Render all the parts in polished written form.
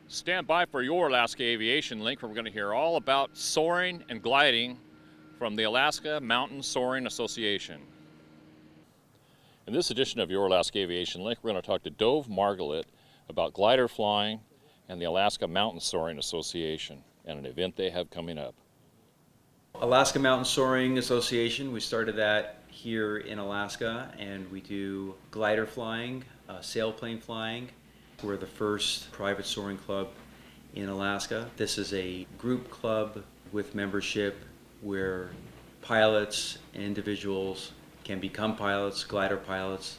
Stand by for your Alaska Aviation link, where we're going to hear all about soaring and gliding from the Alaska Mountain Soaring Association. In this edition of Your Alaska Aviation Link, we're going to talk to Dove Margalit about glider flying and the Alaska Mountain Soaring Association and an event they have coming up. Alaska Mountain Soaring Association, we started that here in Alaska, and we do glider flying, sailplane flying. We're the first private soaring club in Alaska. This is a group club with membership where pilots, individuals can become pilots, glider pilots,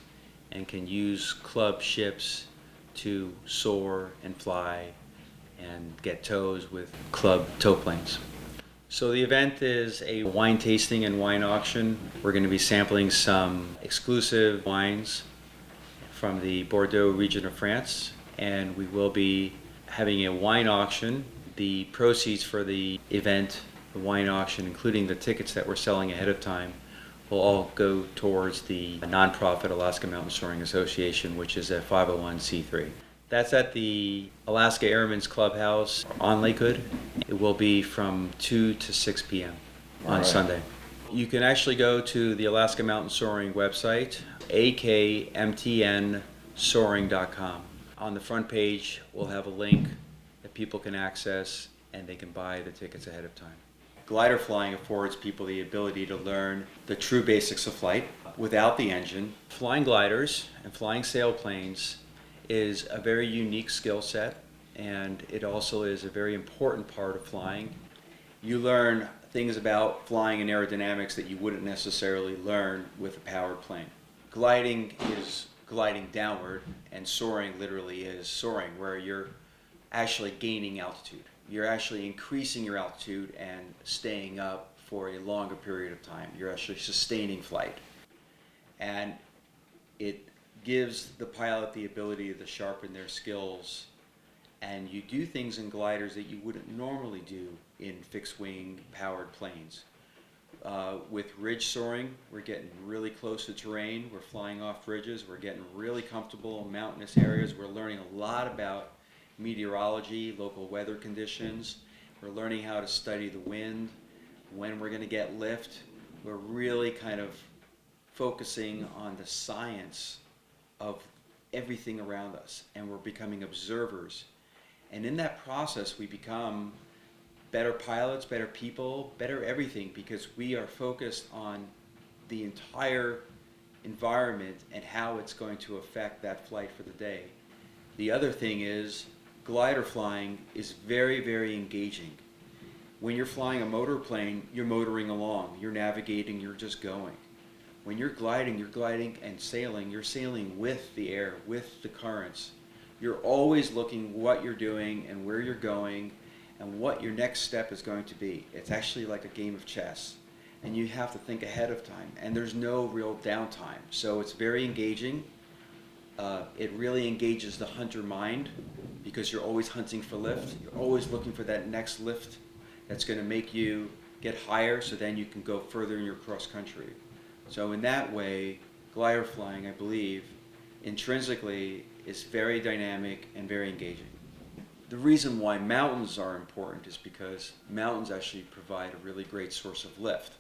and can use club ships to soar and fly and get tows with club tow planes. So the event is a wine tasting and wine auction. We're going to be sampling some exclusive wines from the Bordeaux region of France, and we will be having a wine auction. The proceeds for the event, the wine auction, including the tickets that we're selling ahead of time, will all go towards the nonprofit Alaska Mountain Soaring Association, which is a 501c3. That's at the Alaska Airmen's Clubhouse on Lake Hood. It will be from 2 to 6 p.m. on Sunday. You can actually go to the Alaska Mountain Soaring website, akmtnsoaring.com. On the front page, we'll have a link that people can access, and they can buy the tickets ahead of time. Glider flying affords people the ability to learn the true basics of flight without the engine. Flying gliders and flying sailplanes is a very unique skill set, and it also is a very important part of flying. You learn things about flying and aerodynamics that you wouldn't necessarily learn with a powered plane. Gliding is gliding downward, and soaring literally is soaring, where you're actually gaining altitude. You're actually increasing your altitude and staying up for a longer period of time. You're actually sustaining flight. And it gives the pilot the ability to sharpen their skills, and you do things in gliders that you wouldn't normally do in fixed wing powered planes. With ridge soaring, we're getting really close to terrain. We're flying off ridges. We're getting really comfortable in mountainous areas. We're learning a lot about meteorology, local weather conditions. We're learning how to study the wind, when we're going to get lift. We're really kind of focusing on the science of everything around us, and we're becoming observers. And in that process, we become better pilots, better people, better everything, because we are focused on the entire environment and how it's going to affect that flight for the day. The other thing is, glider flying is very, very engaging. When you're flying a motor plane, you're motoring along, you're navigating, you're just going. When you're gliding and sailing, you're sailing with the air, with the currents. You're always looking what you're doing and where you're going and what your next step is going to be. It's actually like a game of chess, and you have to think ahead of time, and there's no real downtime. So it's very engaging. It really engages the hunter mind, because you're always hunting for lift. You're always looking for that next lift that's going to make you get higher, so then you can go further in your cross country. So in that way, glider flying, I believe, intrinsically is very dynamic and very engaging. The reason why mountains are important is because mountains actually provide a really great source of lift,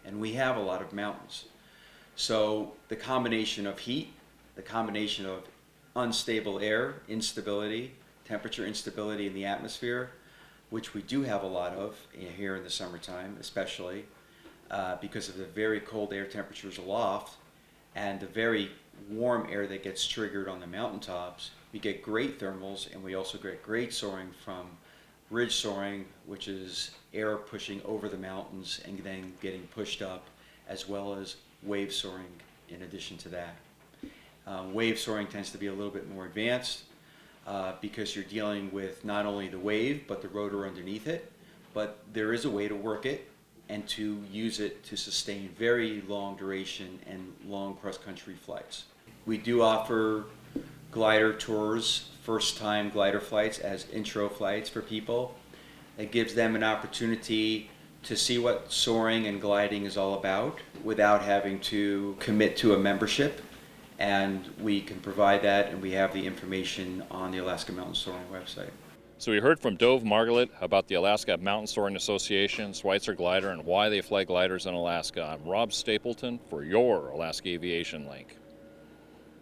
and we have a lot of mountains. So the combination of heat, the combination of unstable air, instability, temperature instability in the atmosphere, which we do have a lot of here in the summertime, especially because of the very cold air temperatures aloft and the very warm air that gets triggered on the mountaintops. We get great thermals, and we also get great soaring from ridge soaring, which is air pushing over the mountains and then getting pushed up, as well as wave soaring in addition to that. Wave soaring tends to be a little bit more advanced because you're dealing with not only the wave but the rotor underneath it, but there is a way to work it and to use it to sustain very long duration and long cross-country flights. We do offer glider tours, first-time glider flights, as intro flights for people. It gives them an opportunity to see what soaring and gliding is all about without having to commit to a membership. And we can provide that, and we have the information on the Alaska Mountain Soaring website. So we heard from Dove Margalit about the Alaska Mountain Soaring Association, Schweitzer Glider, and why they fly gliders in Alaska. I'm Rob Stapleton for your Alaska Aviation Link.